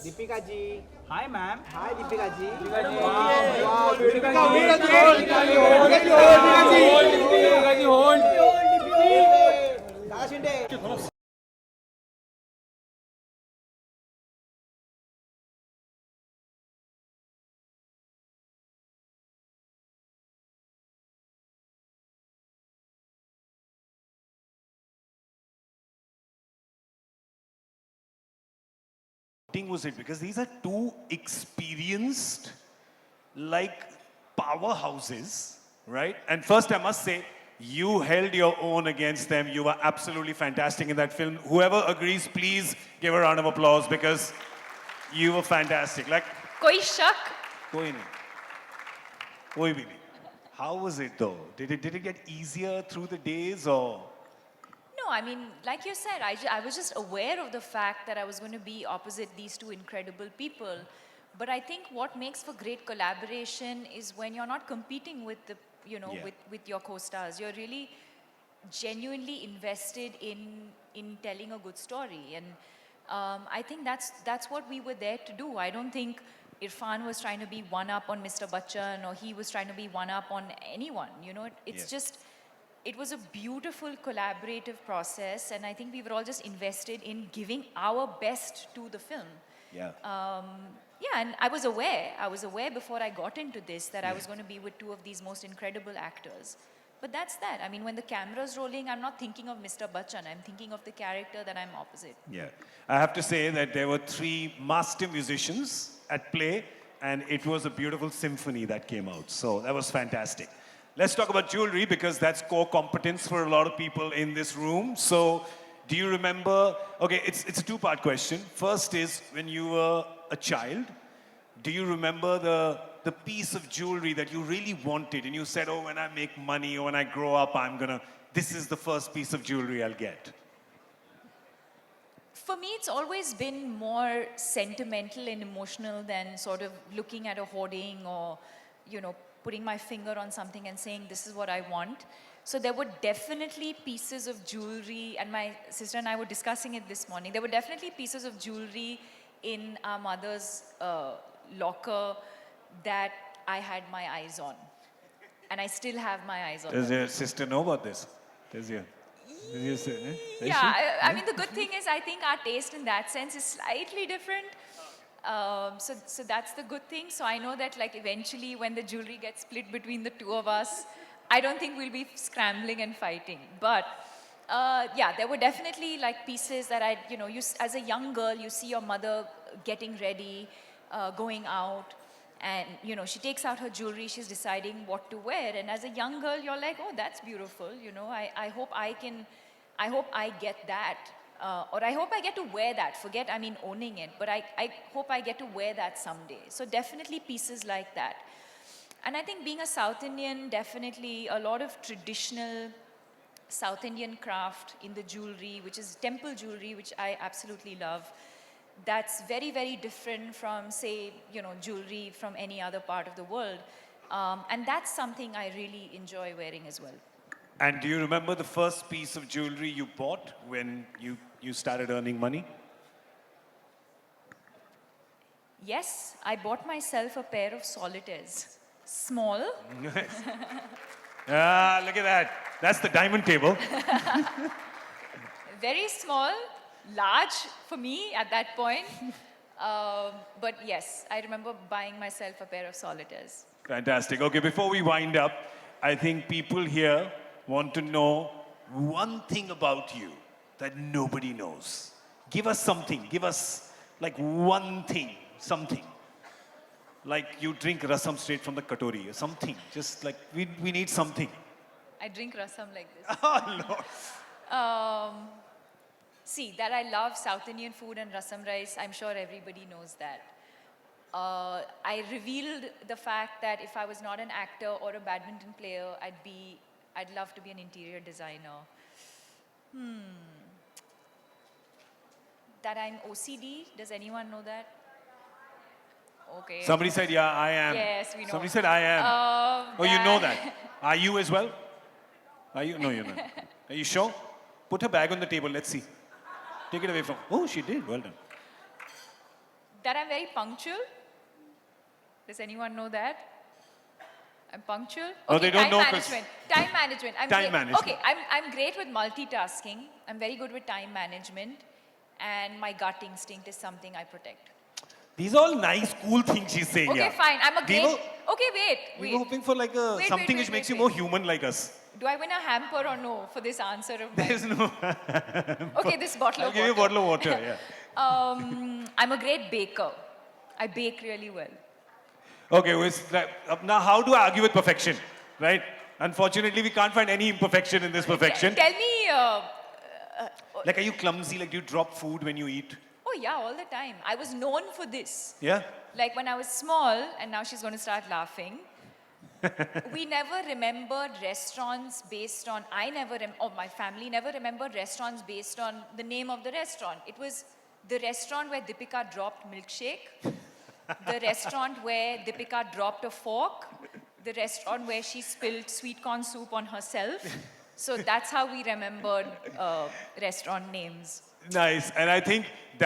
Deepika ji. Hi, ma'am. Hi, Deepika ji. Wow, Deepika ji. hold. Dada Shinde. Was it because these are two experienced like powerhouses, right? And first I must say you held your own against them. You were absolutely fantastic in that film. Whoever agrees, please give a round of applause because you were fantastic. Like कोई शक koi nahi. Koi bhi nahi. How was it though? Did it get easier through the days or? No, I mean, like you said, I was just aware of the fact that I was going to be opposite these two incredible people. But I think what makes for great collaboration is when you're not competing with the, with your co-stars. You're really genuinely invested in telling a good story. And I think that's what we were there to do. I don't think Irfan was trying to be one up on Mr. Bachchan or he was trying to be one up on anyone. It's just, it was a beautiful collaborative process, and I think we were all just invested in giving our best to the film. Yeah. And I was aware before I got into this that I was going to be with two of these most incredible actors. But that's that. I mean, when the camera's rolling, I'm not thinking of Mr. Bachchan. I'm thinking of the character that I'm opposite. Yeah. I have to say that there were three master musicians at play, and it was a beautiful symphony that came out. So that was fantastic. Let's talk about jewelry because that's core competence for a lot of people in this room. So do you remember, okay, it's a two-part question. First is, when you were a child, do you remember the piece of jewelry that you really wanted and you said, oh, when I make money or when I grow up, this is the first piece of jewelry I'll get? For me, it's always been more sentimental and emotional than sort of looking at a hoarding or, putting my finger on something and saying, this is what I want. So there were definitely pieces of jewelry, and my sister and I were discussing it this morning. There were definitely pieces of jewelry in our mother's locker that I had my eyes on. And I still have my eyes on Does them. your sister know about this? Yeah, I mean, the good thing is I think our taste in that sense is slightly different. So that's the good thing. So I know that like eventually when the jewelry gets split between the two of us, I don't think we'll be scrambling and fighting. But there were definitely like pieces that as a young girl, you see your mother getting ready, going out, and she takes out her jewelry, she's deciding what to wear. And as a young girl, you're like, oh, that's beautiful. I hope I get that. Or I hope I get to wear that. Owning it, but I hope I get to wear that someday. So definitely pieces like that. And I think being a South Indian, definitely a lot of traditional South Indian craft in the jewelry, which is temple jewelry, which I absolutely love. That's very, very different from, say, jewelry from any other part of the world. And that's something I really enjoy wearing as well. And do you remember the first piece of jewelry you bought when you started earning money? Yes, I bought myself a pair of solitaires. Small. Look at that. That's the diamond table. Very small, large for me at that point. But yes, I remember buying myself a pair of solitaires. Fantastic. Okay, before we wind up, I think people here want to know one thing about you that nobody knows. Give us something. Give us like one thing, something. Like you drink rasam straight from the katori or something. Just like we need something. I drink rasam like this. Oh, Lord. See, that I love South Indian food and rasam rice, I'm sure everybody knows that. I revealed the fact that if I was not an actor or a badminton player, I'd love to be an interior designer. That I'm OCD, does anyone know that? Okay. Somebody said, yeah, I am. Yes, we know. Somebody said, I am. Oh, you know that. Are you as well? Are you? No, you're not. Are you sure? Put her bag on the table. Let's see. Take it away from. Oh, she did. Well done. that I'm very punctual. Does anyone know that? I'm punctual. No, they don't time know 'cause- management. Time management. Time management. Okay, I'm great with multitasking. I'm very good with time management, and my gut instinct is something I protect. These are all nice, cool things she's saying. Okay, yeah. fine. I'm a We great. were- Okay, wait. We were hoping for like a Wait, something wait, which wait, makes wait, you more wait. human like us. Do I win a hamper or no for this answer of mine? There's no. Okay, this bottle I'll of give you a water. bottle of water. Yeah. I'm a great baker. I bake really well. Okay, now how do I argue with perfection, right? Unfortunately, we can't find any imperfection in this perfection. Tell me. Like, are you clumsy? Like, do you drop food when you eat? Oh yeah, all the time. I was known for this. Yeah. Like when I was small, and now she's going to start laughing. We never remembered restaurants based on, or my family never remembered restaurants based on the name of the restaurant. It was the restaurant where Deepika dropped milkshake, the restaurant where Deepika dropped a fork, the restaurant where she spilled sweet corn soup on herself. So that's how we remembered restaurant names. Nice. And I think